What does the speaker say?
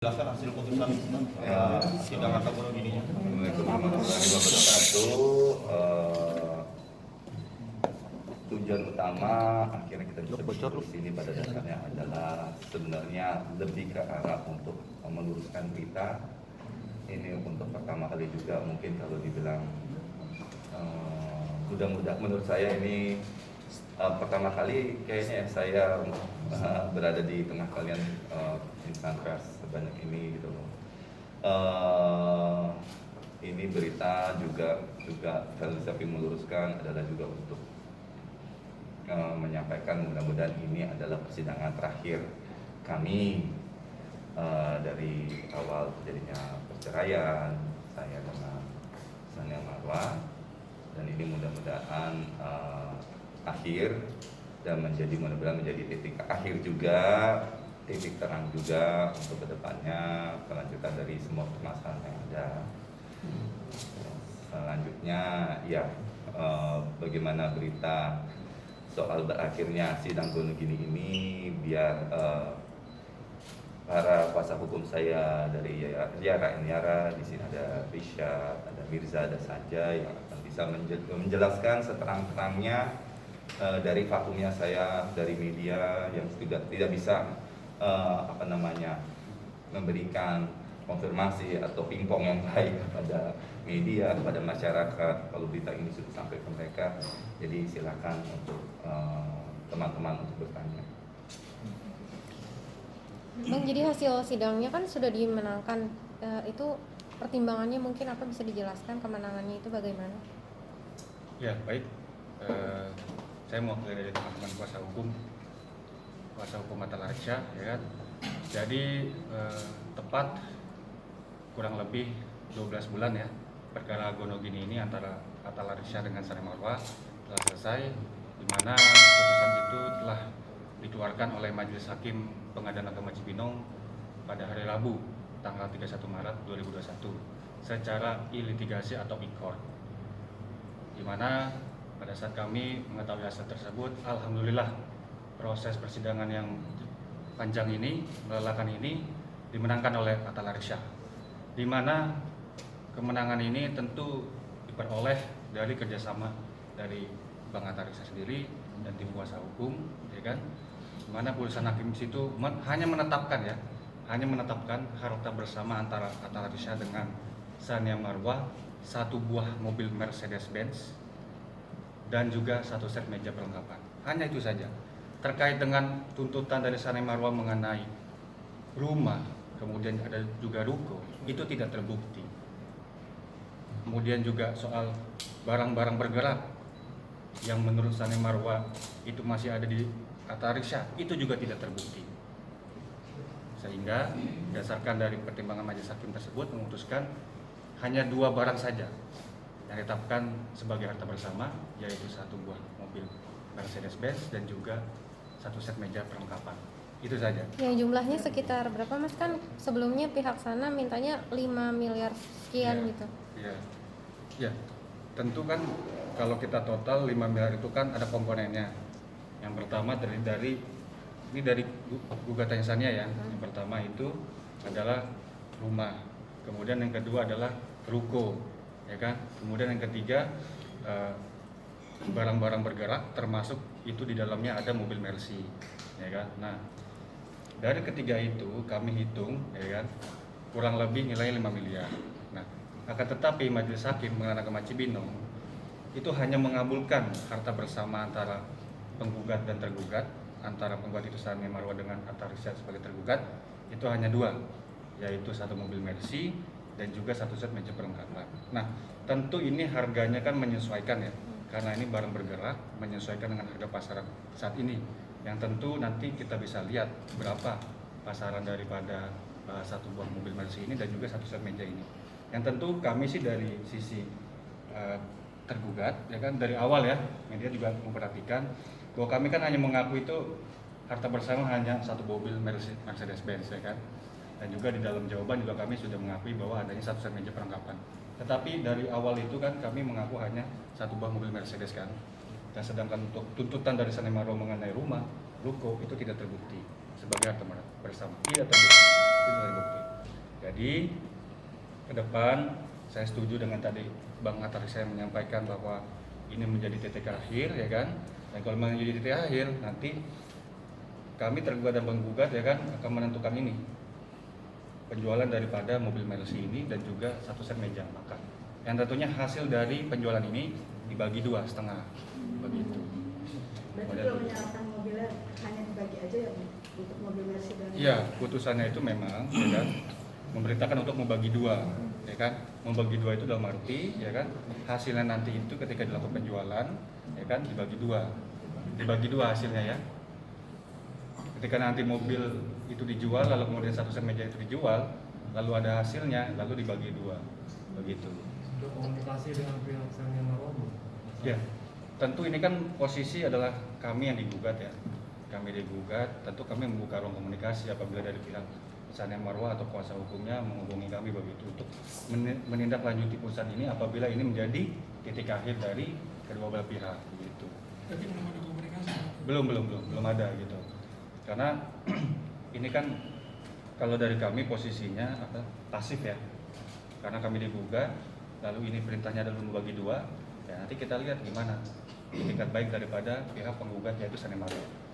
Jelaskan hasil putusan sidang atau gininya. Assalamualaikum warahmatullahi wabarakatuh. Tujuan utama akhirnya kita bisa di sini pada dasarnya adalah sebenarnya lebih ke arah untuk meluruskan berita. Ini untuk pertama kali juga mungkin kalau dibilang mudah-mudahan menurut saya ini pertama kali kayaknya saya berada di tengah kalian insan pers sebanyak ini gitu loh. Ini berita juga kalau saya meluruskan adalah juga untuk menyampaikan mudah-mudahan ini adalah persidangan terakhir kami dari awal terjadinya perceraian saya dengan Sania Marwa, dan ini mudah-mudahan akhir dan mudah-mudahan menjadi titik akhir juga, titik terang juga untuk kedepannya kelanjutan dari semua permasalahan yang ada. Selanjutnya ya bagaimana berita soal berakhirnya sidang Gonogini ini, biar para kuasa hukum saya dari Yara di sini ada Risha, ada Mirza, ada Sanjay yang akan bisa menjelaskan seterang-terangnya dari vakumnya saya dari media yang tidak bisa memberikan konfirmasi atau pingpong yang baik kepada media, kepada masyarakat kalau berita ini sudah sampai ke mereka. Jadi silakan untuk teman-teman untuk bertanya. Bang, jadi hasil sidangnya kan sudah dimenangkan, itu pertimbangannya mungkin apa bisa dijelaskan, kemenangannya itu bagaimana? Ya baik, saya mewakili dari teman-teman kuasa hukum Atal Arsya, ya kan. Jadi tepat kurang lebih 12 bulan ya perkara Gonogini ini antara Atal Arsya dengan Sania Marwa telah selesai, di mana putusan itu telah dikeluarkan oleh Majelis Hakim Pengadilan Agama Cibinong pada hari Rabu tanggal 31 Maret 2021 secara e-litigasi atau e-court, di mana pada saat kami mengetahui hasil tersebut, alhamdulillah proses persidangan yang panjang ini, melelahkan ini dimenangkan oleh Atal Arsya, di mana kemenangan ini tentu diperoleh dari kerjasama dari Bang Atal Arsya sendiri dan tim kuasa hukum, ya kan, di mana putusan hakim situ hanya menetapkan harta bersama antara Atal Arsya dengan Sania Marwa satu buah mobil Mercedes-Benz dan juga satu set meja perlengkapan. Hanya itu saja. Terkait dengan tuntutan dari Sania Marwa mengenai rumah, kemudian ada juga ruko, itu tidak terbukti. Kemudian juga soal barang-barang bergerak yang menurut Sania Marwa itu masih ada di Atal Arsya, itu juga tidak terbukti. Sehingga berdasarkan dari pertimbangan majelis hakim tersebut memutuskan hanya dua barang saja yang ditetapkan sebagai harta bersama, yaitu satu buah mobil Mercedes-Benz dan juga satu set meja perlengkapan. Itu saja. Ya, jumlahnya sekitar berapa Mas? Kan sebelumnya pihak sana mintanya 5 miliar sekian gitu. Ya, tentu kan kalau kita total 5 miliar itu kan ada komponennya. Yang pertama dari gugatannya Sania ya. Yang pertama itu adalah rumah. Kemudian yang kedua adalah ruko, ya kan. Kemudian yang ketiga barang-barang bergerak, termasuk itu di dalamnya ada mobil Mercy, ya kan. Nah, dari ketiga itu kami hitung, ya kan, kurang lebih nilainya 5 miliar. Nah, akan tetapi Majelis Hakim Pengadilan Agama Cibinong itu hanya mengabulkan harta bersama antara penggugat dan tergugat, antara penggugat itu Sania Marwa dengan Atal Arsya sebagai tergugat, itu hanya dua, yaitu satu mobil Mercy dan juga satu set meja perlengkapan. Nah, tentu ini harganya kan menyesuaikan ya, karena ini barang bergerak, menyesuaikan dengan harga pasaran saat ini. Yang tentu nanti kita bisa lihat berapa pasaran daripada satu buah mobil Mercy ini dan juga satu set meja ini. Yang tentu kami sih dari sisi tergugat, ya kan, dari awal ya, media juga memperhatikan bahwa kami kan hanya mengaku itu harta bersama hanya satu mobil Mercedes-Benz, ya kan. Dan juga di dalam jawaban juga kami sudah mengakui bahwa adanya satu set meja perlengkapan. Tetapi dari awal itu kan kami mengaku hanya satu buah mobil Mercedes kan. Dan sedangkan untuk tuntutan dari Sania Marwa mengenai rumah, ruko itu tidak terbukti sebagai harta bersama. Tidak terbukti. Jadi ke depan saya setuju dengan tadi Bang Atar saya menyampaikan bahwa ini menjadi titik akhir ya kan. Dan kalau menjadi titik akhir nanti kami tergugat dan penggugat ya kan akan menentukan ini penjualan daripada mobil Mercy ini dan juga satu set meja makan. Yang tentunya hasil dari penjualan ini dibagi 2,5 begitu. Berarti kalau menyerahkan mobilnya hanya dibagi aja ya Bu? Untuk mobil Mercy dan Iya, putusannya itu memang ya kan memerintahkan untuk membagi 2 ya kan. Membagi 2 itu dalam arti ya kan hasilnya nanti itu ketika dilakukan penjualan ya kan dibagi 2. Dibagi 2 hasilnya ya. Ketika nanti mobil itu dijual lalu kemudian satu set meja itu dijual lalu ada hasilnya lalu dibagi 2 begitu. Untuk komunikasi dengan pihak Sania Marwah. Ya, tentu ini kan posisi adalah kami yang digugat ya. Kami digugat, tentu kami membuka ruang komunikasi apabila dari pihak Sania Marwah atau kuasa hukumnya menghubungi kami begitu untuk menindaklanjuti putusan ini apabila ini menjadi titik akhir dari kedua belah pihak begitu. Tapi belum ada komunikasi. Belum ada gitu. Karena ini kan kalau dari kami posisinya pasif ya. Karena kami digugat, lalu ini perintahnya adalah membagi 2. Ya nanti kita lihat gimana itikat baik daripada pihak penggugat yaitu Sania Marwah.